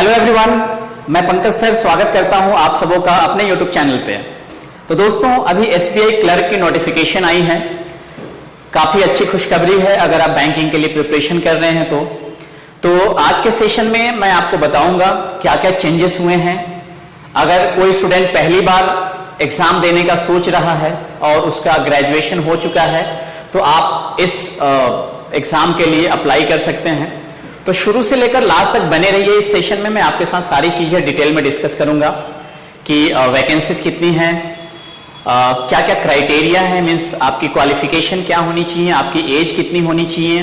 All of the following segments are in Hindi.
हेलो एवरीवन, मैं पंकज सर स्वागत करता हूं आप सबों का अपने यूट्यूब चैनल पे। तो दोस्तों, अभी एसबीआई क्लर्क की नोटिफिकेशन आई है। काफी अच्छी खुशखबरी है अगर आप बैंकिंग के लिए प्रिपरेशन कर रहे हैं तो आज के सेशन में मैं आपको बताऊंगा क्या क्या चेंजेस हुए हैं। अगर कोई स्टूडेंट पहली बार एग्जाम देने का सोच रहा है और उसका ग्रेजुएशन हो चुका है तो आप इस एग्जाम के लिए अप्लाई कर सकते हैं। तो शुरू से लेकर लास्ट तक बने रहिए। इस सेशन में मैं आपके साथ सारी चीजें डिटेल में डिस्कस करूंगा कि वैकेंसीज कितनी हैं, क्या क्या क्राइटेरिया है, मींस आपकी क्वालिफिकेशन क्या होनी चाहिए, आपकी एज कितनी होनी चाहिए,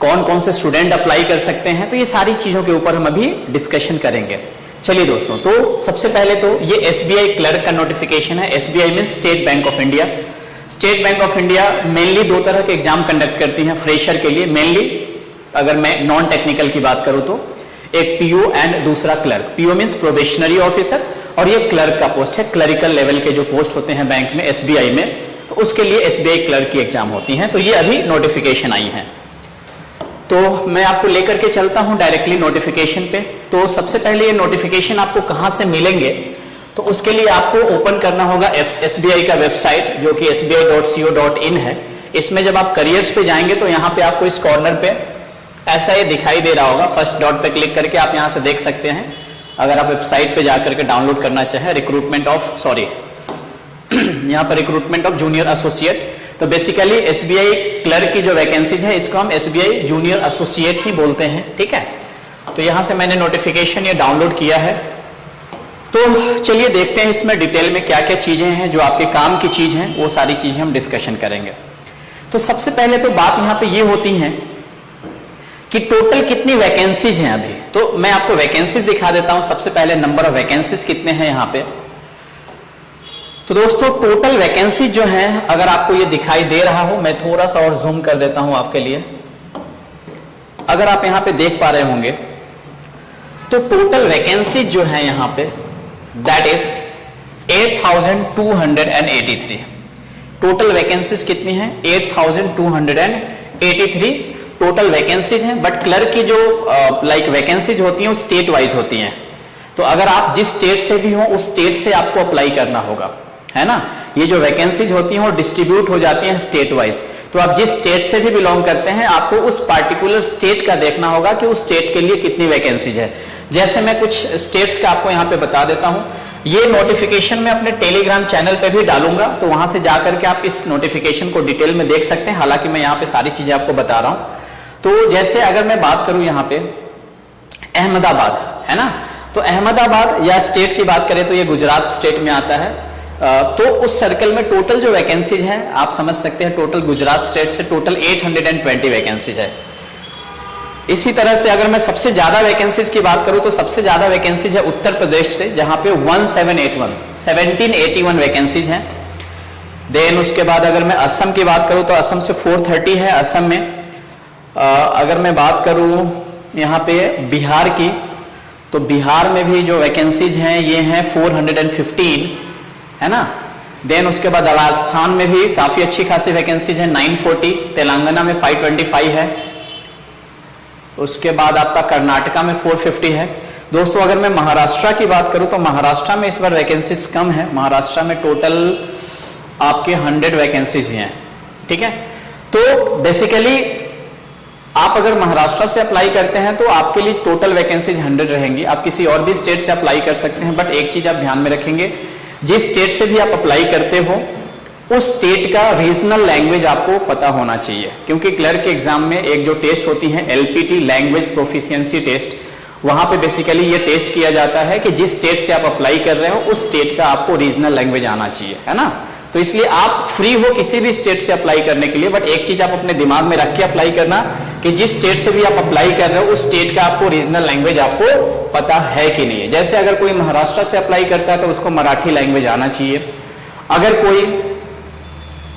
कौन कौन से स्टूडेंट अप्लाई कर सकते हैं। तो ये सारी चीजों के ऊपर हम अभी डिस्कशन करेंगे। चलिए दोस्तों, तो सबसे पहले तो ये एसबीआई क्लर्क का नोटिफिकेशन है। SBI means state bank of India. State bank of India mainly दो तरह के एग्जाम कंडक्ट करती है फ्रेशर के लिए। मेनली अगर मैं नॉन टेक्निकल की बात करूं तो एक पीओ एंड दूसरा clerk. PO means probationary officer और ये क्लर्क का पोस्ट है। क्लरिकल लेवल के जो पोस्ट होते हैं बैंक में, एसबीआई में, तो उसके लिए एसबीआई क्लर्क की एग्जाम होती है। तो ये अभी नोटिफिकेशन आई है, तो मैं आपको लेकर के चलता हूं डायरेक्टली नोटिफिकेशन पे। तो सबसे पहले ये नोटिफिकेशन आपको कहां से मिलेंगे, तो उसके लिए आपको ओपन करना होगा एसबीआई का वेबसाइट जो कि sbi.co.in है। इसमें जब आप करियर्स पे जाएंगे तो यहाँ पे आपको इस कॉर्नर पे ऐसा ये दिखाई दे रहा होगा। फर्स्ट डॉट पे क्लिक करके आप यहां से देख सकते हैं। अगर आप वेबसाइट पे जाकर के डाउनलोड करना चाहें यहाँ पर रिक्रूटमेंट ऑफ जूनियर एसोसिएट। तो बेसिकली एसबीआई क्लर्क की जो वैकेंसीज है इसको हम एसबीआई जूनियर एसोसिएट ही बोलते हैं, ठीक है। तो यहां से मैंने नोटिफिकेशन ये डाउनलोड किया है। तो चलिए देखते हैं इसमें डिटेल में क्या क्या चीजें हैं जो आपके काम की चीज हैं, वो सारी चीजें हम डिस्कशन करेंगे। तो सबसे पहले तो बात यहां पे ये होती है कि टोटल कितनी वैकेंसीज हैं अभी। तो मैं आपको वैकेंसीज दिखा देता हूं। सबसे पहले नंबर ऑफ वैकेंसीज कितने हैं यहां पे। तो दोस्तों, टोटल वैकेंसीज जो हैं, अगर आपको ये दिखाई दे रहा हो, मैं थोड़ा सा और जूम कर देता हूं आपके लिए। अगर आप यहां पे देख पा रहे होंगे तो टोटल वैकेंसीज जो है यहां पे दैट इज 8283। टोटल वैकेंसीज कितनी हैं? 8283 टोटल वैकेंसीज हैं। बट क्लर्क की जो वैकेंसीज होती हैं वो स्टेट वाइज होती हैं। तो अगर आप जिस स्टेट से भी हो उस स्टेट से आपको अप्लाई करना होगा, है ना। ये जो वैकेंसीज होती हैं वो डिस्ट्रीब्यूट हो जाती हैं स्टेट वाइज। तो आप जिस स्टेट से भी बिलोंग करते हैं आपको उस पार्टिकुलर स्टेट का देखना होगा कि उस स्टेट के लिए कितनी वैकेंसीज है। जैसे मैं कुछ स्टेट्स का आपको यहाँ पे बता देता हूं। ये नोटिफिकेशन मैं अपने टेलीग्राम चैनल पे भी डालूंगा, तो वहां से जाकर के आप इस नोटिफिकेशन को डिटेल में देख सकते हैं। हालांकि मैं यहाँ पे सारी चीजें आपको बता रहा हूं। तो जैसे अगर मैं बात करूं यहाँ पे अहमदाबाद, है ना, तो अहमदाबाद या स्टेट की बात करें तो ये गुजरात स्टेट में आता है। तो उस सर्कल में टोटल जो वैकेंसीज हैं आप समझ सकते हैं, टोटल गुजरात स्टेट से टोटल 820 वैकेंसीज है। इसी तरह से अगर मैं सबसे ज्यादा वैकेंसीज की बात करूं तो सबसे ज्यादा वैकेंसीज है उत्तर प्रदेश से, जहां पे 1781 वैकेंसीज हैं। देन उसके बाद अगर मैं असम की बात करूं तो असम से 430 है असम में। अगर मैं बात करूं यहाँ पे बिहार की, तो बिहार में भी जो वैकेंसीज हैं ये हैं 415, है ना। देन उसके बाद राजस्थान में भी काफी अच्छी खासी वैकेंसीज है 940, तेलंगाना में 525 है। उसके बाद आपका कर्नाटका में 450 है। दोस्तों, अगर मैं महाराष्ट्र की बात करूं तो महाराष्ट्र में इस बार वैकेंसीज कम है। महाराष्ट्र में टोटल आपके 100 वैकेंसीज हैं, ठीक है। तो बेसिकली आप अगर महाराष्ट्र से अप्लाई करते हैं तो आपके लिए टोटल वैकेंसीज 100 रहेंगी। आप किसी और भी स्टेट से अप्लाई कर सकते हैं, बट एक चीज आप ध्यान में रखेंगे, जिस स्टेट से भी आप अप्लाई करते हो उस स्टेट का रीजनल लैंग्वेज आपको पता होना चाहिए। क्योंकि क्लर्क के एग्जाम में एक जो टेस्ट होती है एलपीटी, लैंग्वेज प्रोफिशिएंसी टेस्ट, वहां पे बेसिकली ये टेस्ट किया जाता है कि जिस स्टेट से आप अप्लाई कर रहे हो उस स्टेट का आपको रीजनल लैंग्वेज आना चाहिए, है ना। तो इसलिए आप फ्री हो किसी भी स्टेट से अप्लाई करने के लिए, बट एक चीज आप अपने दिमाग में रख के अप्लाई करना कि जिस स्टेट से भी आप अप्लाई कर रहे हो उस स्टेट का आपको रीजनल लैंग्वेज आपको पता है कि नहीं है। जैसे अगर कोई महाराष्ट्र से अप्लाई करता है तो उसको मराठी लैंग्वेज आना चाहिए। अगर कोई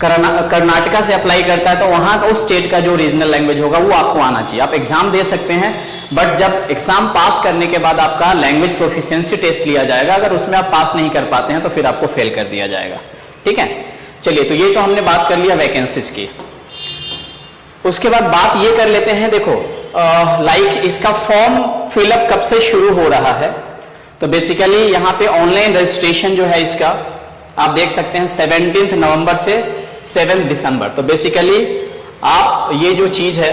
कर्नाटका से अप्लाई करता है तो वहां का उस स्टेट का जो रीजनल लैंग्वेज होगा वो आपको आना चाहिए। आप एग्जाम दे सकते हैं, बट जब एग्जाम पास करने के बाद आपका लैंग्वेज प्रोफिशिएंसी टेस्ट लिया जाएगा। अगर उसमें आप पास नहीं कर पाते हैं तो फिर आपको फेल कर दिया जाएगा, ठीक है। चलिए, तो ये तो हमने बात कर लिया वैकेंसीज की। उसके बाद बात ये कर लेते हैं, देखो लाइक इसका फॉर्म फिलअप कब से शुरू हो रहा है, तो बेसिकली यहां पे ऑनलाइन रजिस्ट्रेशन जो है इसका आप देख सकते हैं 17 नवंबर से 7 दिसंबर। तो बेसिकली आप ये जो चीज है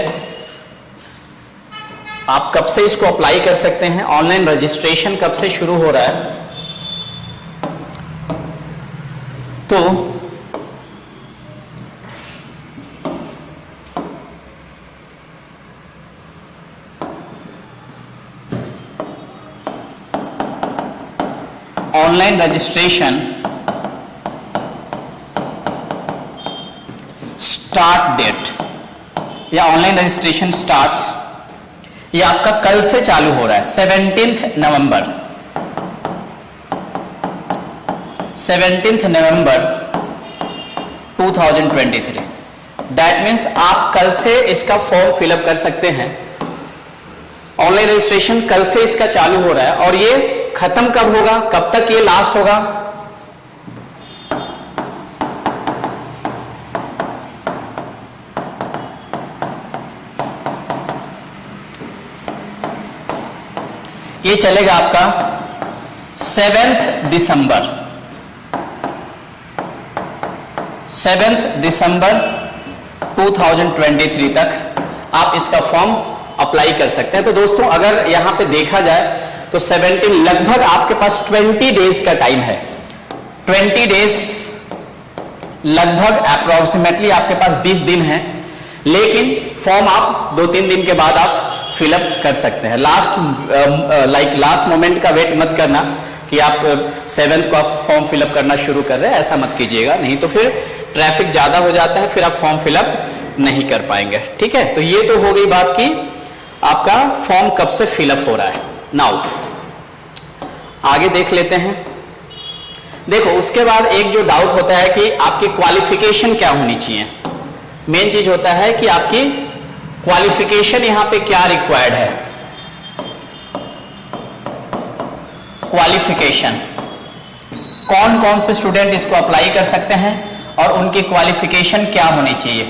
आप कब से इसको अप्लाई कर सकते हैं, ऑनलाइन रजिस्ट्रेशन कब से शुरू हो रहा है, तो ऑनलाइन रजिस्ट्रेशन स्टार्ट डेट या ऑनलाइन रजिस्ट्रेशन स्टार्ट्स, ये आपका कल से चालू हो रहा है 17 नवंबर 2023। दैट मीन्स आप कल से इसका फॉर्म फिलअप कर सकते हैं। ऑनलाइन रजिस्ट्रेशन कल से इसका चालू हो रहा है और ये खत्म कब होगा, कब तक ये लास्ट होगा, ये चलेगा आपका 7 दिसंबर 2023 तक आप इसका फॉर्म अप्लाई कर सकते हैं। तो दोस्तों अगर यहां पे देखा जाए तो 17 लगभग आपके पास 20 डेज का टाइम है। 20 डेज लगभग अप्रोक्सीमेटली आपके पास 20 दिन है, लेकिन फॉर्म आप 2-3 दिन के बाद आप फिलअप कर सकते हैं। लास्ट मोमेंट का वेट मत करना कि आप 7 को आप फॉर्म फिलअप करना शुरू कर रहे हैं, ऐसा मत कीजिएगा, नहीं तो फिर ट्रैफिक ज्यादा हो जाता है, फिर आप फॉर्म फिलअप नहीं कर पाएंगे। ठीक है, तो ये तो हो गई बात की आपका फॉर्म कब से फिलअप हो रहा है। नाउ आगे देख लेते हैं। देखो उसके बाद एक जो डाउट होता है कि आपकी क्वालिफिकेशन क्या होनी चाहिए। मेन चीज होता है कि आपकी क्वालिफिकेशन यहां पे क्या रिक्वायर्ड है। क्वालिफिकेशन कौन कौन से स्टूडेंट इसको अप्लाई कर सकते हैं और उनकी क्वालिफिकेशन क्या होनी चाहिए,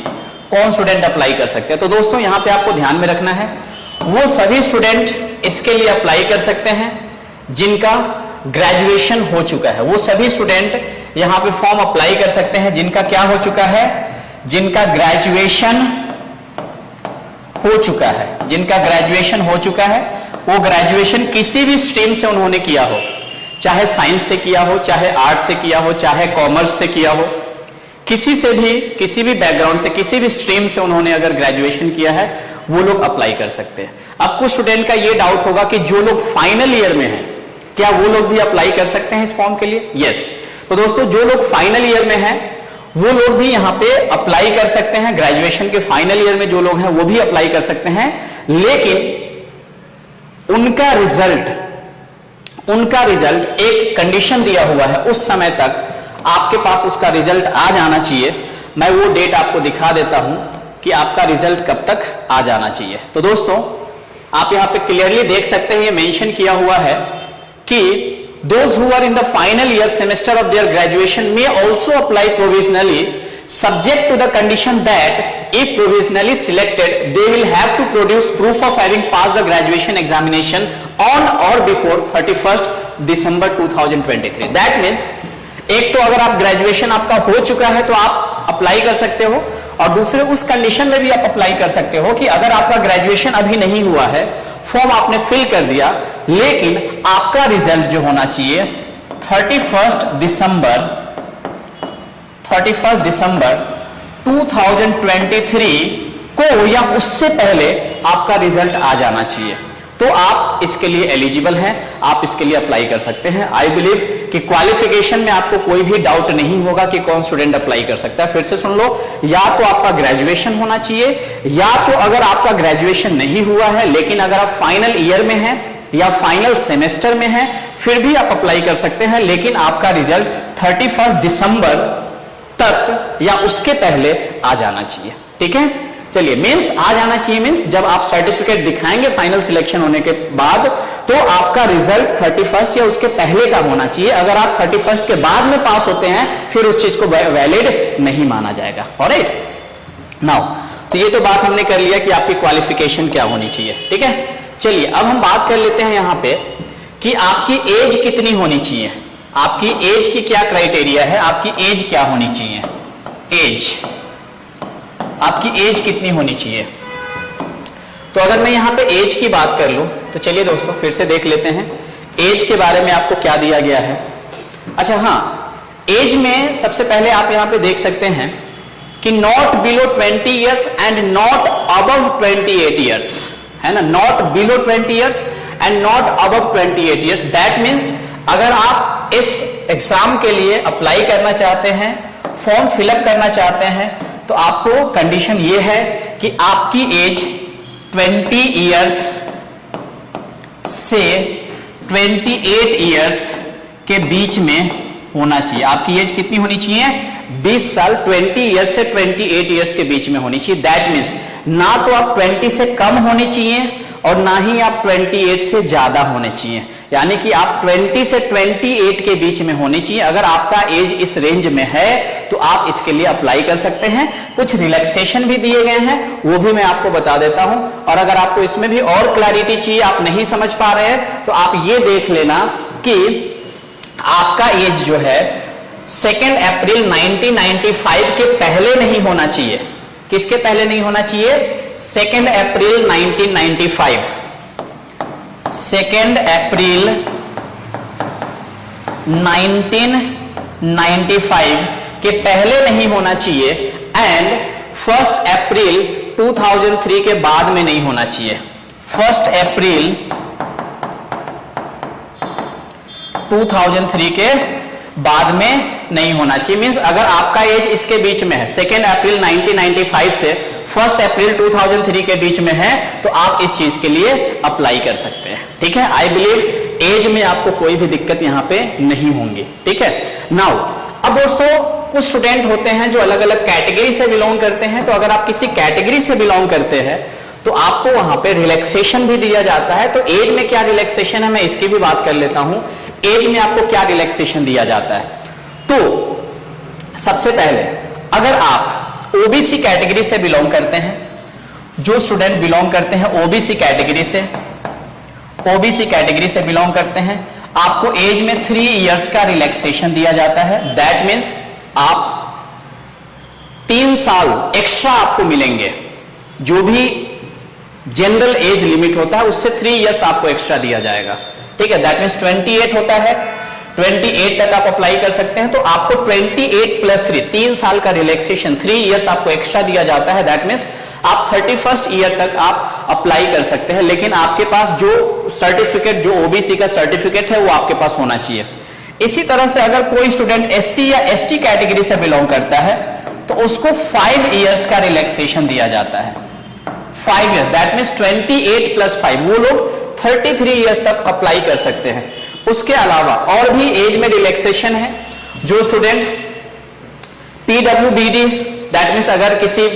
कौन स्टूडेंट अप्लाई कर सकते हैं। तो दोस्तों यहां पे आपको ध्यान में रखना है वो सभी स्टूडेंट इसके लिए अप्लाई कर सकते हैं जिनका ग्रेजुएशन हो चुका है। वो सभी स्टूडेंट यहां पे फॉर्म अप्लाई कर सकते हैं जिनका क्या हो चुका है, जिनका ग्रेजुएशन हो चुका है, जिनका ग्रेजुएशन हो चुका है। वो ग्रेजुएशन किसी भी स्ट्रीम से उन्होंने किया हो, चाहे साइंस से किया हो, चाहे आर्ट से किया हो, चाहे कॉमर्स से किया हो, किसी से भी, किसी भी बैकग्राउंड से, किसी भी स्ट्रीम से उन्होंने अगर ग्रेजुएशन किया है वो लोग अप्लाई कर सकते हैं। अब कुछ स्टूडेंट का ये डाउट होगा कि जो लोग फाइनल ईयर में हैं क्या वो लोग भी अप्लाई कर सकते हैं इस फॉर्म के लिए। यस, तो दोस्तों जो लोग फाइनल ईयर में हैं वो लोग भी यहां पे अप्लाई कर सकते हैं। ग्रेजुएशन के फाइनल ईयर में जो लोग हैं वो भी अप्लाई कर सकते हैं, लेकिन उनका रिजल्ट एक कंडीशन दिया हुआ है, उस समय तक आपके पास उसका रिजल्ट आ जाना चाहिए। मैं वो डेट आपको दिखा देता हूं कि आपका रिजल्ट कब तक आ जाना चाहिए। तो दोस्तों आप यहां पे क्लियरली देख सकते हैं, ये मेंशन किया हुआ है कि those who are in the final year semester of their graduation may also apply provisionally subject to the condition that if provisionally selected they will have to produce proof of having passed the graduation examination on or before 31st December 2023। that means एक तो अगर आप ग्रेजुएशन आपका हो चुका है तो आप अप्लाई कर सकते हो, और दूसरे उस कंडीशन में भी आप अप्लाई कर सकते हो कि अगर आपका ग्रेजुएशन अभी नहीं हुआ है, फॉर्म आपने फिल कर दिया, लेकिन आपका रिजल्ट जो होना चाहिए 31 दिसंबर 2023 को या उससे पहले आपका रिजल्ट आ जाना चाहिए, तो आप इसके लिए एलिजिबल हैं, आप इसके लिए अप्लाई कर सकते हैं। आई बिलीव कि क्वालिफिकेशन में आपको कोई भी डाउट नहीं होगा कि कौन स्टूडेंट अप्लाई कर सकता है। फिर से सुन लो, या तो आपका ग्रेजुएशन होना चाहिए, या तो अगर आपका ग्रेजुएशन नहीं हुआ है लेकिन अगर आप फाइनल ईयर में हैं या फाइनल सेमेस्टर में हैं, फिर भी आप अप्लाई कर सकते हैं, लेकिन आपका रिजल्ट 31 दिसंबर तक या उसके पहले आ जाना चाहिए। ठीक है, चलिए, मींस आ जाना चाहिए मींस जब आप सर्टिफिकेट दिखाएंगे फाइनल सिलेक्शन होने के बाद, तो आपका रिजल्ट 31 या उसके पहले का होना चाहिए। अगर आप 31 के बाद में पास होते हैं फिर उस चीज को वैलिड नहीं माना जाएगा। ऑलराइट, नाउ तो तो ये तो बात हमने कर लिया कि आपकी क्वालिफिकेशन क्या होनी चाहिए, ठीक है। चलिए अब हम बात कर लेते हैं यहां पे कि आपकी एज कितनी होनी चाहिए, आपकी एज की क्या क्राइटेरिया है, आपकी एज क्या होनी चाहिए, एज, आपकी एज कितनी होनी चाहिए। तो अगर मैं यहां पे एज की बात कर लूं तो चलिए दोस्तों फिर से देख लेते हैं एज के बारे में आपको क्या दिया गया है। अच्छा हाँ, एज में सबसे पहले आप यहां पे देख सकते हैं कि not below 20 years and not above 28 years, है ना, not below 20 years and not above 28 years. That means अगर आप इस एग्जाम के लिए अप्लाई करना चाहते हैं, फॉर्म फिलअप करना चाहते हैं, तो आपको कंडीशन ये है कि आपकी एज 20 ईयर्स से 28 ईयर्स के बीच में होना चाहिए। आपकी एज कितनी होनी चाहिए, 20 साल, 20 ईयर्स से 28 ईयर्स के बीच में होनी चाहिए। दैट मीन्स ना तो आप 20 से कम होने चाहिए और ना ही आप 28 से ज्यादा होने चाहिए, यानी कि आप 20 से 28 के बीच में होनी चाहिए। अगर आपका एज इस रेंज में है तो आप इसके लिए अप्लाई कर सकते हैं। कुछ रिलैक्सेशन भी दिए गए हैं, वो भी मैं आपको बता देता हूं। और अगर आपको इसमें भी और क्लैरिटी चाहिए, आप नहीं समझ पा रहे हैं, तो आप ये देख लेना कि आपका एज जो है 2 अप्रैल 1995 के पहले नहीं होना चाहिए। किसके पहले नहीं होना चाहिए, 2 अप्रैल 1995, 2 अप्रैल 1995 के पहले नहीं होना चाहिए एंड 1 अप्रैल 2003 के बाद में नहीं होना चाहिए। 1 अप्रैल 2003 के बाद में नहीं होना चाहिए। मींस अगर आपका एज इसके बीच में है, 2 अप्रैल 1995 से 1 अप्रैल 2003 के बीच में है, तो आप इस चीज के लिए अप्लाई कर सकते हैं, ठीक है। आई बिलीव एज में आपको कोई भी दिक्कत यहां पे नहीं होंगी, ठीक है। नाउ अब दोस्तों कुछ स्टूडेंट होते हैं जो अलग अलग कैटेगरी से बिलोंग करते हैं, तो अगर आप किसी कैटेगरी से बिलोंग करते हैं तो आपको वहां पे रिलैक्सेशन भी दिया जाता है। तो एज में क्या रिलैक्सेशन है, मैं इसकी भी बात कर लेता हूं। एज में आपको क्या रिलैक्सेशन दिया जाता है, तो सबसे पहले अगर आप ओबीसी कैटेगरी से बिलोंग करते हैं, जो स्टूडेंट बिलोंग करते हैं ओबीसी कैटेगरी से बिलोंग करते हैं, आपको एज में 3 इयर्स का रिलैक्सेशन दिया जाता है। दैट मीन्स आप 3 साल एक्स्ट्रा आपको मिलेंगे। जो भी जनरल एज लिमिट होता है उससे 3 इयर्स आपको एक्स्ट्रा दिया जाएगा, ठीक है। दैट मीन्स 28 होता है, 28 तक आप अप्लाई कर सकते हैं, तो आपको 28 प्लस 3 साल का रिलैक्सेशन, 3 इयर्स आपको एक्स्ट्रा दिया जाता है। दैट मीन्स आप 31st ईयर तक आप अप्लाई कर सकते हैं, लेकिन आपके पास जो सर्टिफिकेट, जो ओबीसी का सर्टिफिकेट है वो आपके पास होना चाहिए। इसी तरह से अगर कोई स्टूडेंट एससी या एसटी कैटेगरी से बिलोंग करता है तो उसको 5 इयर्स का रिलैक्सेशन दिया जाता है, 5 इयर्स। दैट मीन्स 28 प्लस 5, वो लोग 33 इयर्स तक अप्लाई कर सकते हैं। उसके अलावा और भी एज में रिलैक्सेशन है। जो स्टूडेंट पीडब्ल्यूबीडी, दैट मीन्स अगर किसी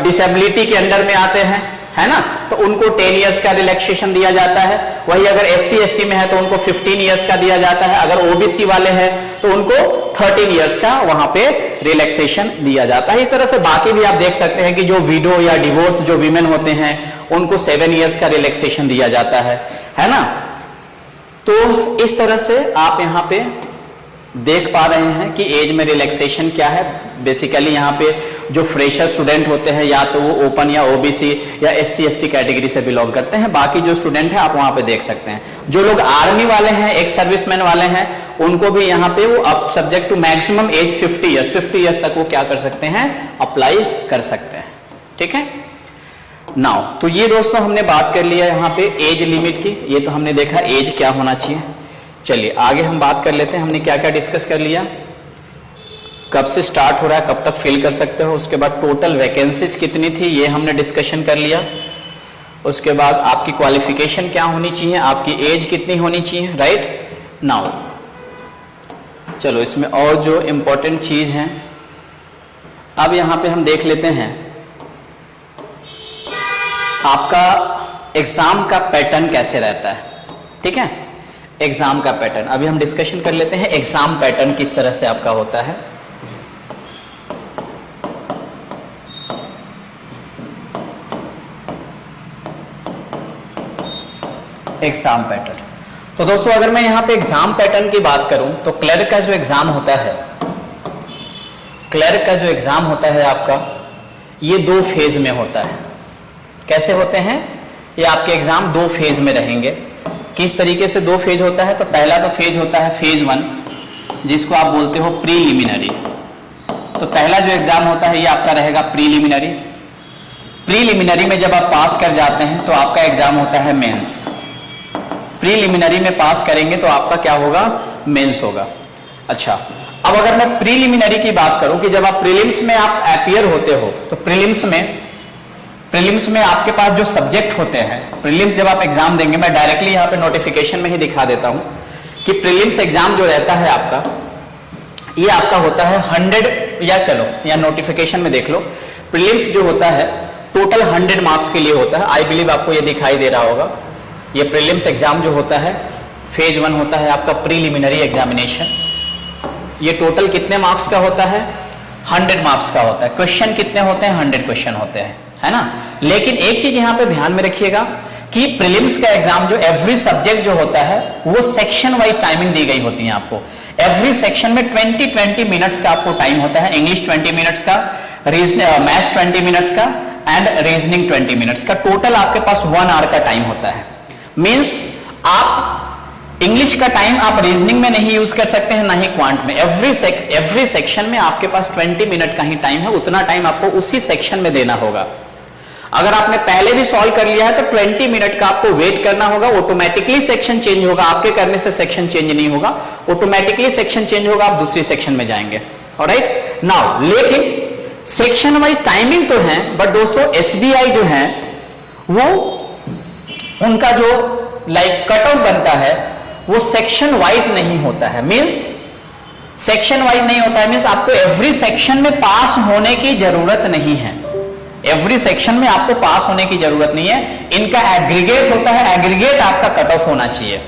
डिसेबिलिटी के अंडर में आते हैं, है ना, तो उनको 10 इयर्स का रिलैक्सेशन दिया जाता है। वही अगर एससी एसटी में है तो उनको 15 इयर्स का दिया जाता है। अगर ओबीसी वाले हैं तो उनको 13 इयर्स का वहां पे रिलैक्सेशन दिया जाता है। इस तरह से बाकी भी आप देख सकते हैं कि जो विडो या डिवोर्स जो वीमेन होते हैं उनको 7 इयर्स का रिलैक्सेशन दिया जाता है ना। तो इस तरह से आप यहां पे देख पा रहे हैं कि एज में रिलैक्सेशन क्या है। बेसिकली यहाँ पे जो फ्रेशर स्टूडेंट होते हैं या तो वो ओपन या ओबीसी या एससी एसटी कैटेगरी से बिलोंग करते हैं। बाकी जो स्टूडेंट है आप वहां पे देख सकते हैं। जो लोग आर्मी वाले हैं, एक्स सर्विसमैन वाले हैं, उनको भी यहाँ पे वो up subject to maximum age 50 years तक वो क्या कर सकते हैं, अप्लाई कर सकते हैं, ठीक है। नाउ तो ये दोस्तों हमने बात कर लिया यहाँ पे एज लिमिट की। ये तो हमने देखा एज क्या होना चाहिए। चलिए आगे हम बात कर लेते हैं। हमने क्या क्या डिस्कस कर लिया, कब से स्टार्ट हो रहा है, कब तक फिल कर सकते हो, उसके बाद टोटल वैकेंसीज कितनी थी ये हमने डिस्कशन कर लिया। उसके बाद आपकी क्वालिफिकेशन क्या होनी चाहिए, आपकी एज कितनी होनी चाहिए, राइट। नाउ चलो इसमें और जो इंपॉर्टेंट चीज है अब यहां पे हम देख लेते हैं आपका एग्जाम का पैटर्न कैसे रहता है, ठीक है। एग्जाम का पैटर्न अभी हम डिस्कशन कर लेते हैं। एग्जाम पैटर्न किस तरह से आपका होता है। Exam pattern. तो दोस्तों अगर मैं यहां पे एग्जाम पैटर्न की बात करूं तो क्लर्क का जो एग्जाम होता है, क्लर्क का जो एग्जाम होता है आपका, ये 2 फेज में होता है। कैसे होते हैं? ये आपके एग्जाम 2 फेज में रहेंगे। किस तरीके से 2 फेज होता है? तो पहला तो फेज होता है फेज 1, जिसको आप बोलते हो प्रीलिमिनरी। तो पहला जो एग्जाम होता है ये आपका रहेगा प्रीलिमिनरी। प्रीलिमिनरी में जब आप पास कर जाते हैं तो आपका एग्जाम होता है मेंस। प्रीलिमिनरी में पास करेंगे तो आपका क्या होगा? मेंस होगा। अच्छा, अब अगर मैं प्रीलिमिनरी की बात करूं कि जब आप प्रीलिम्स में आप अपीयर होते हो तो प्रीलिम्स में आपके पास जो सब्जेक्ट होते हैं, प्रीलिम्स जब आप एग्जाम देंगे, मैं डायरेक्टली यहां पे नोटिफिकेशन में ही दिखा देता हूं कि प्रीलिम्स एग्जाम जो रहता है आपका, ये आपका होता है 100 या नोटिफिकेशन में देख लो, प्रीलिम्स जो होता है टोटल 100 मार्क्स के लिए होता है। आई बिलीव आपको ये दिखाई दे रहा होगा। ये प्रीलिम्स एग्जाम जो होता है फेज 1 होता है आपका प्रीलिमिनरी एग्जामिनेशन। ये टोटल कितने मार्क्स का होता है? 100 मार्क्स का होता है। क्वेश्चन कितने होते हैं? 100 क्वेश्चन होते हैं, है ना। लेकिन एक चीज यहां पे ध्यान में रखिएगा कि प्रीलिम्स का एग्जाम जो एवरी सब्जेक्ट जो होता है वो सेक्शन वाइज टाइमिंग दी गई होती है आपको। एवरी सेक्शन में 20 मिनट्स का आपको टाइम होता है। इंग्लिश 20 मिनट्स का, मैथ्स 20 मिनट्स का एंड रीजनिंग 20 मिनट्स का। टोटल आपके पास 1 आवर का टाइम होता है। मींस आप इंग्लिश का टाइम आप रीजनिंग में नहीं यूज कर सकते हैं, ना ही क्वांट में। एवरी सेक्शन में आपके पास 20 मिनट का ही टाइम है। उतना टाइम आपको उसी सेक्शन में देना होगा। अगर आपने पहले भी सॉल्व कर लिया है तो 20 मिनट का आपको वेट करना होगा। ऑटोमेटिकली सेक्शन चेंज होगा, आपके करने से सेक्शन चेंज नहीं होगा, ऑटोमेटिकली सेक्शन चेंज होगा, आप दूसरी सेक्शन में जाएंगे। ऑलराइट नाउ, लेकिन सेक्शन वाइज टाइमिंग तो है, बट दोस्तों एसबीआई जो है वो उनका जो कट ऑफ बनता है वो सेक्शन वाइज नहीं होता है। मींस सेक्शन वाइज नहीं होता है, मींस आपको एवरी सेक्शन में पास होने की जरूरत नहीं है। एवरी सेक्शन में आपको पास होने की जरूरत नहीं है। इनका एग्रीगेट होता है, एग्रीगेट आपका कट ऑफ होना चाहिए।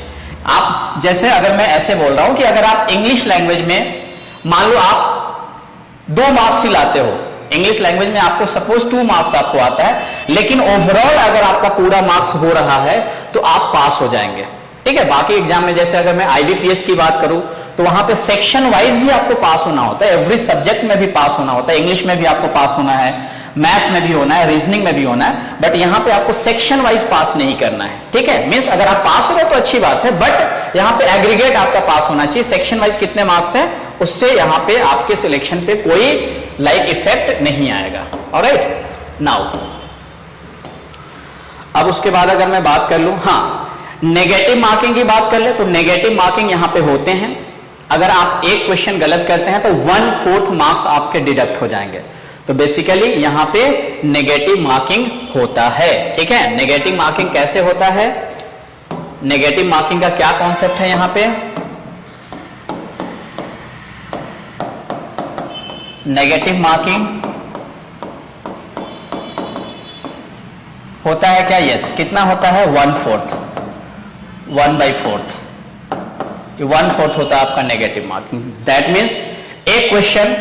आप जैसे अगर मैं ऐसे बोल रहा हूं कि अगर आप इंग्लिश लैंग्वेज में मान लो आप 2 मार्क्स ही लाते हो, इंग्लिश लैंग्वेज में आपको सपोज 2 मार्क्स आपको आता है, लेकिन ओवरऑल अगर आपका पूरा मार्क्स हो रहा है तो आप पास हो जाएंगे। ठीक है। बाकी एग्जाम में जैसे अगर मैं आईबीपीएस की बात करूं तो वहां पे सेक्शन वाइज भी आपको पास होना होता है, एवरी सब्जेक्ट में भी पास होना होता है। इंग्लिश में भी आपको पास होना है, मैथ्स में भी होना है, रीजनिंग में भी होना है, बट यहां पे आपको सेक्शन वाइज पास नहीं करना है। ठीक है। मींस अगर आप पास हो गए तो अच्छी बात है, बट यहां पे एग्रीगेट आपका पास होना चाहिए। सेक्शन वाइज कितने मार्क्स है उससे यहां पे आपके सिलेक्शन पे कोई इफेक्ट नहीं आएगा। ऑलराइट नाउ, अब उसके बाद अगर मैं बात कर लूं, हाँ, नेगेटिव मार्किंग की बात कर ले तो नेगेटिव मार्किंग यहां पे होते हैं। अगर आप एक क्वेश्चन गलत करते हैं तो 1/4 मार्क्स आपके डिडक्ट हो जाएंगे। तो बेसिकली यहां पे नेगेटिव मार्किंग होता है। ठीक है। नेगेटिव मार्किंग कैसे होता है? नेगेटिव मार्किंग का क्या कॉन्सेप्ट है? यहां पे नेगेटिव मार्किंग होता है क्या? यस। कितना होता है? 1/4, 1/4, 1/4 होता है आपका नेगेटिव मार्किंग। दैट मीन्स एक क्वेश्चन,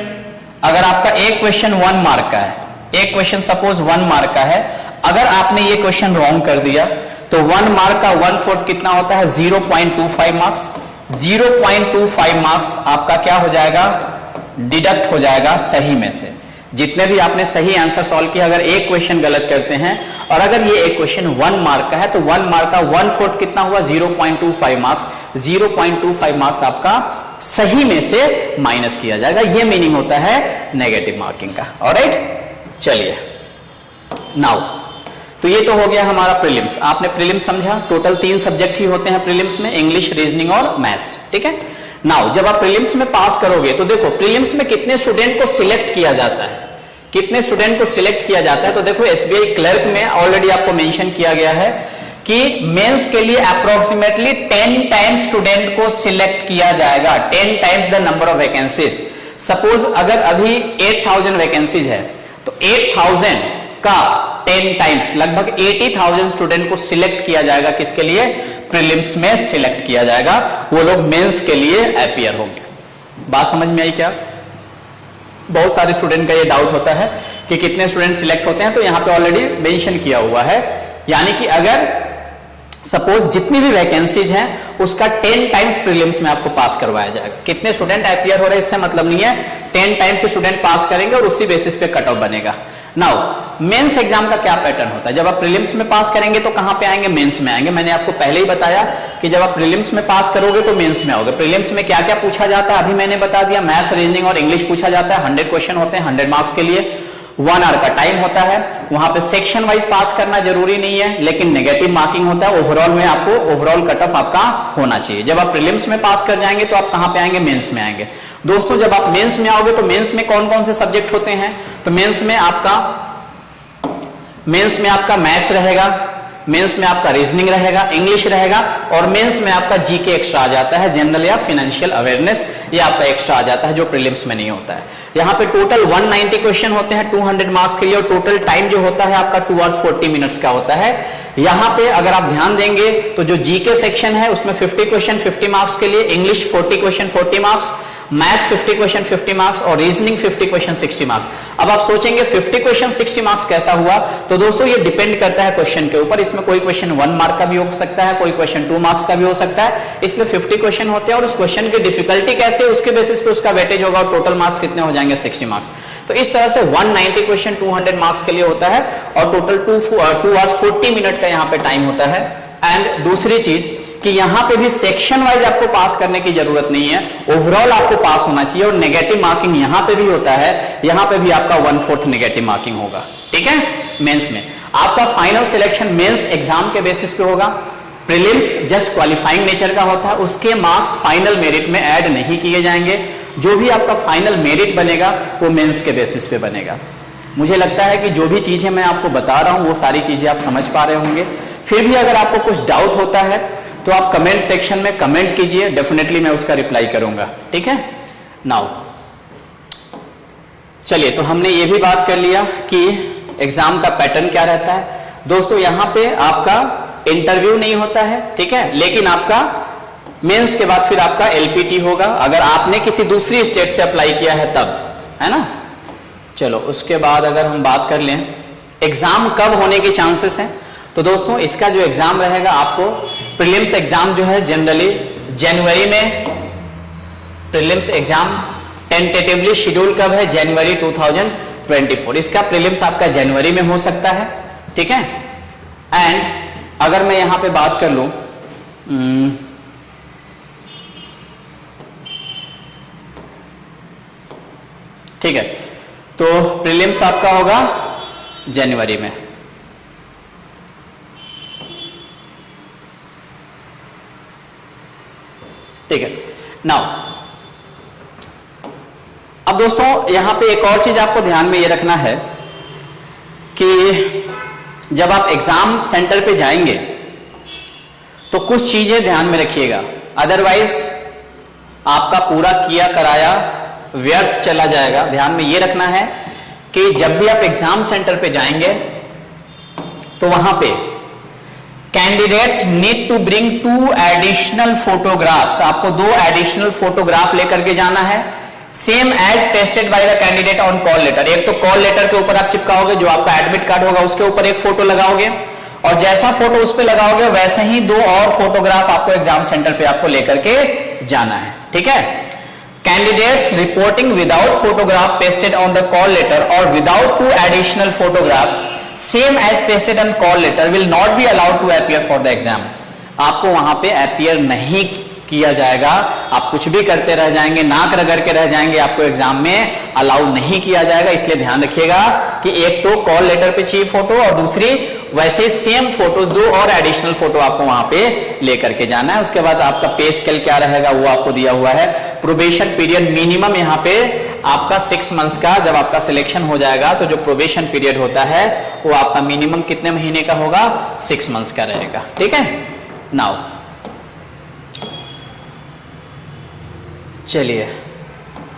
अगर आपका एक क्वेश्चन 1 मार्क का है, एक क्वेश्चन सपोज 1 मार्क का है, अगर आपने ये क्वेश्चन रॉन्ग कर दिया तो 1 मार्क का 1/4 कितना होता है? 0.25 मार्क्स। 0.25 मार्क्स आपका क्या हो जाएगा? डिडक्ट हो जाएगा सही में से। जितने भी आपने सही आंसर सॉल्व किया, अगर एक क्वेश्चन गलत करते हैं और अगर ये एक क्वेश्चन 1 मार्क का है तो 1 मार्क का 1/4 कितना हुआ? 0.25 मार्क्स। 0.25 मार्क्स आपका सही में से माइनस किया जाएगा। ये मीनिंग होता है नेगेटिव मार्किंग का। ऑलराइट, चलिए नाउ, तो ये तो हो गया हमारा प्रीलिम्स। आपने प्रीलिम्स समझा, टोटल 3 सब्जेक्ट ही होते हैं प्रीलिम्स में, इंग्लिश, रीजनिंग और मैथ्स। ठीक है। नाउ जब आप प्रीलिम्स में पास करोगे तो देखो प्रीलिम्स में कितने स्टूडेंट को सिलेक्ट किया जाता है, कितने स्टूडेंट को सिलेक्ट किया जाता है। तो देखो एसबीआई क्लर्क में ऑलरेडी आपको मेंशन किया गया है कि मेंस के लिए अप्रोक्सीमेटली 10 टाइम्स स्टूडेंट को सिलेक्ट किया जाएगा, 10 times the number of vacancies. Suppose अगर अभी 8000 वैकेंसीज है तो 8000 का 10 टाइम्स लगभग 80,000 स्टूडेंट को सिलेक्ट किया जाएगा। किसके लिए? प्रीलिम्स में सिलेक्ट किया जाएगा। वो लोग मेंस के लिए अपीयर होंगे। बात समझ में आई क्या? बहुत सारे स्टूडेंट का ये डाउट होता है कि कितने स्टूडेंट सिलेक्ट होते हैं, तो यहां पे ऑलरेडी मेंशन किया हुआ है। यानी कि अगर सपोज जितनी भी वैकेंसीज हैं उसका 10 टाइम्स प्रीलिम्स में आपको पास करवाया जाएगा। कितने स्टूडेंट अपियर हो रहे हैं इससे मतलब नहीं है, 10 टाइम्स स्टूडेंट पास करेंगे और उसी बेसिस पे कट ऑफ बनेगा। नाउ मेंस एग्जाम का क्या पैटर्न होता है, जब आप प्रीलिम्स में पास करेंगे तो कहां पे आएंगे, मेंस में आएंगे। मैंने आपको पहले ही बताया कि जब आप प्रीलिम्स में पास करोगे तो मेंस में आओगे। प्रीलिम्स में क्या क्या पूछा जाता है अभी मैंने बता दिया, मैथ्स, रीजनिंग और इंग्लिश पूछा जाता है। 100 क्वेश्चन होते हैं 100 मार्क्स के लिए, 1 आवर का टाइम होता है। वहां पे सेक्शन वाइज पास करना जरूरी नहीं है, लेकिन नेगेटिव मार्किंग होता है। ओवरऑल में आपको ओवरऑल कट ऑफ आपका होना चाहिए। जब आप प्रीलिम्स में पास कर जाएंगे तो आप कहां पे आएंगे, मेंस में आएंगे। दोस्तों जब आप मेंस में आओगे तो मेंस में कौन कौन से सब्जेक्ट होते हैं, तो मेंस में आपका मैथ्स रहेगा, मेंस में आपका रीजनिंग रहेगा, इंग्लिश रहेगा, और मेंस में आपका जीके एक्स्ट्रा आ जाता है, जनरल या फाइनेंशियल अवेयरनेस, ये आपका एक्स्ट्रा आ जाता है जो प्रीलिम्स में नहीं होता है। यहाँ पे टोटल 190 क्वेश्चन होते हैं 200 मार्क्स के लिए, और टोटल टाइम जो होता है आपका 2 आवर्स 40 मिनट्स का होता है। यहाँ पे अगर आप ध्यान देंगे तो जो जीके सेक्शन है उसमें 50 क्वेश्चन 50 मार्क्स के लिए, English 40 question 40 marks, maths 50 question 50 marks और रीजनिंग 50 क्वेश्चन 60 मार्क्स। अब आप सोचेंगे 50 क्वेश्चन 60 मार्क्स कैसा हुआ, तो दोस्तों ये डिपेंड करता है क्वेश्चन के ऊपर। इसमें कोई क्वेश्चन 1 मार्क का भी हो सकता है, कोई क्वेश्चन 2 मार्क्स का भी हो सकता है, इसलिए 50 क्वेश्चन होते हैं और उस क्वेश्चन की डिफिकल्टी कैसे उसके बेसिस पे उसका वेटेज होगा और टोटल मार्क्स कितने हो जाएंगे 60 मार्क्स। तो इस तरह से 190 क्वेश्चन 200 मार्क्स के लिए होता है और टोटल 2 आवर्स 40 मिनट का यहाँ पे टाइम होता है। एंड दूसरी चीज कि यहां पे भी सेक्शन वाइज आपको पास करने की जरूरत नहीं है, ओवरऑल आपको पास होना चाहिए। और नेगेटिव मार्किंग यहां पे भी होता है, यहां पे भी आपका 1/4 नेगेटिव मार्किंग होगा, ठीक है। मेंस में आपका फाइनल सिलेक्शन मेंस एग्जाम के बेसिस पे होगा। प्रीलिम्स जस्ट क्वालिफाइंग नेचर का होता है, उसके मार्क्स फाइनल मेरिट में ऐड नहीं किए जाएंगे। जो भी आपका फाइनल मेरिट बनेगा वो मेंस के बेसिस पे बनेगा। मुझे लगता है कि जो भी चीजें मैं आपको बता रहा हूं वो सारी चीजें आप समझ पा रहे होंगे। फिर भी अगर आपको कुछ डाउट होता है तो आप कमेंट सेक्शन में कमेंट कीजिए, डेफिनेटली मैं उसका रिप्लाई करूंगा, ठीक है। नाउ चलिए, तो हमने ये भी बात कर लिया कि एग्जाम का पैटर्न क्या रहता है। दोस्तों यहां पे आपका इंटरव्यू नहीं होता है, ठीक है, लेकिन आपका मेंस के बाद फिर आपका एलपीटी होगा, अगर आपने किसी दूसरी स्टेट से अप्लाई किया है तब, है ना। चलो उसके बाद अगर हम बात कर लें एग्जाम कब होने के चांसेस हैं, तो दोस्तों इसका जो एग्जाम रहेगा आपको प्रीलिम्स एग्जाम जो है जनरली जनवरी में, प्रीलिम्स एग्जाम टेंटेटिवली शेड्यूल कब है, जनवरी 2024। इसका प्रीलिम्स आपका जनवरी में हो सकता है, ठीक है। एंड अगर मैं यहां पे बात कर लूं ठीक है, तो प्रीलिम्स आपका होगा जनवरी में, ठीक है। नाउ अब दोस्तों यहां पे एक और चीज आपको ध्यान में ये रखना है कि जब आप एग्जाम सेंटर पे जाएंगे तो कुछ चीजें ध्यान में रखिएगा, अदरवाइज आपका पूरा किया कराया व्यर्थ चला जाएगा। ध्यान में ये रखना है कि जब भी आप एग्जाम सेंटर पे जाएंगे तो वहां पे candidates need to bring 2 additional photographs, आपको 2 एडिशनल फोटोग्राफ लेकर के जाना है, same as tested by the candidate on call letter. एक तो कॉल लेटर के ऊपर आप चिपकाओगे, जो आपका एडमिट कार्ड होगा उसके ऊपर एक फोटो लगाओगे, और जैसा फोटो उस पे लगाओगे वैसे ही 2 और फोटोग्राफ आपको एग्जाम सेंटर पे आपको लेकर के जाना है, ठीक है। Candidates reporting without photograph pasted on the call letter और without 2 additional photographs same as pasted on call letter will not be allowed to appear for the exam. आपको वहां पे अपीयर नहीं किया जाएगा, आप कुछ भी करते रह जाएंगे, नाक रगड़ के रह जाएंगे, आपको एग्जाम में अलाउ नहीं किया जाएगा। इसलिए ध्यान रखिएगा कि एक तो कॉल लेटर पे चाहिए फोटो और दूसरी वैसे सेम फोटो 2 और एडिशनल फोटो आपको वहां पे लेकर के जाना है। उसके बाद आपका पे स्केल क्या रहेगा वो आपको दिया हुआ है। प्रोबेशन पीरियड मिनिमम यहाँ पे आपका 6 मंथ्स का, जब आपका सिलेक्शन हो जाएगा तो जो प्रोबेशन पीरियड होता है वो आपका मिनिमम कितने महीने का होगा, 6 मंथ्स का रहेगा, ठीक है। नाउ चलिए,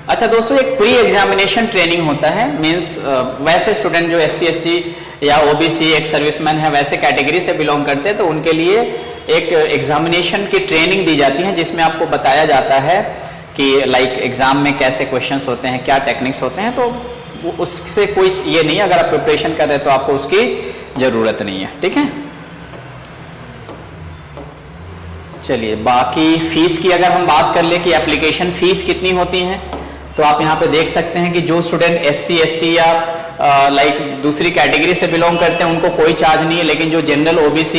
अच्छा दोस्तों एक प्री एग्जामिनेशन ट्रेनिंग होता है, मींस वैसे स्टूडेंट जो SC ST या OBC एक सर्विसमैन है वैसे कैटेगरी से बिलोंग करते हैं तो उनके लिए एक एग्जामिनेशन की ट्रेनिंग दी जाती है जिसमें आपको बताया जाता है कि लाइक एग्जाम में कैसे क्वेश्चंस होते हैं, क्या टेक्निक्स होते हैं। तो उससे कोई ये नहीं, अगर आप प्रिपरेशन कर रहे हैं तो आपको उसकी जरूरत नहीं है, ठीक है। चलिए, बाकी फीस की अगर हम बात कर ले कि एप्लीकेशन फीस कितनी होती है, तो आप यहाँ पे देख सकते हैं कि जो स्टूडेंट SC ST या लाइक दूसरी कैटेगरी से बिलोंग करते हैं उनको कोई चार्ज नहीं है, लेकिन जो जनरल OBC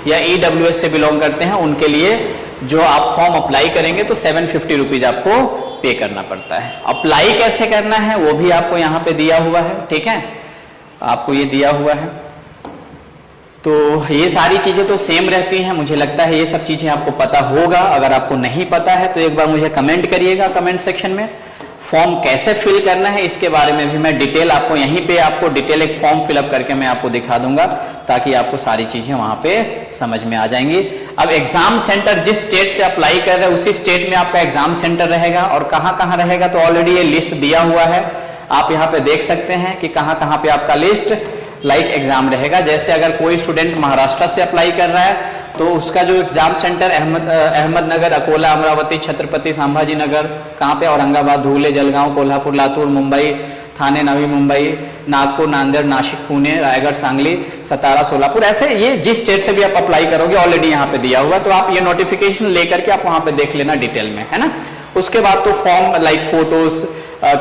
या EWS से बिलोंग करते हैं उनके लिए जो आप फॉर्म अप्लाई करेंगे तो 750 रुपीज आपको पे करना पड़ता है। अप्लाई कैसे करना है वो भी आपको यहाँ पे दिया हुआ है, ठीक है, आपको ये दिया हुआ है। तो ये सारी चीजें तो सेम रहती हैं, मुझे लगता है ये सब चीजें आपको पता होगा। अगर आपको नहीं पता है तो एक बार मुझे कमेंट करिएगा कमेंट सेक्शन में। फॉर्म कैसे फिल करना है इसके बारे में भी मैं डिटेल आपको यहीं पे आपको डिटेल एक फॉर्म फिलअप करके मैं आपको दिखा दूंगा, ताकि आपको सारी चीजें वहां पे समझ में आ जाएंगी। अब एग्जाम सेंटर जिस स्टेट से अप्लाई कर रहे हैं उसी स्टेट में आपका एग्जाम सेंटर रहेगा, और कहाँ कहाँ रहेगा तो ऑलरेडी ये लिस्ट दिया हुआ है, आप यहाँ पे देख सकते हैं कि कहाँ कहाँ पे आपका लिस्ट लाइक एग्जाम रहेगा। जैसे अगर कोई स्टूडेंट महाराष्ट्र से अप्लाई कर रहा है तो उसका जो एग्जाम सेंटर अहमदनगर, अकोला, अमरावती, छत्रपति संभाजी नगर, कहाँ पे, औरंगाबाद, धुले, जलगांव, कोल्हापुर, लातूर, मुंबई, थाने, नवी मुंबई, नागपुर, नांदेड़, नासिक, पुणे, रायगढ़, सांगली, सतारा, सोलापुर, ऐसे ये जिस स्टेट से भी आप अप्लाई करोगे ऑलरेडी यहाँ पे दिया हुआ, तो आप ये नोटिफिकेशन लेकर के आप वहां पे देख लेना डिटेल में, है ना। उसके बाद तो फॉर्म लाइक फोटोज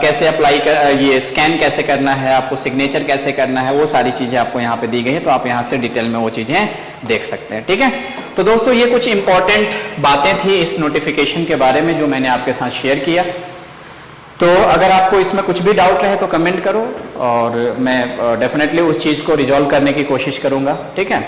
कैसे अप्लाई कर, ये स्कैन कैसे करना है, आपको सिग्नेचर कैसे करना है, वो सारी चीजें आपको यहाँ पे दी गई है, तो आप यहाँ से डिटेल में वो चीजें देख सकते हैं, ठीक है। तो दोस्तों ये कुछ इंपॉर्टेंट बातें थी इस नोटिफिकेशन के बारे में जो मैंने आपके साथ शेयर किया। तो अगर आपको इसमें कुछ भी डाउट रहे तो कमेंट करो, और मैं डेफिनेटली उस चीज को रिजॉल्व करने की कोशिश करूंगा, ठीक है।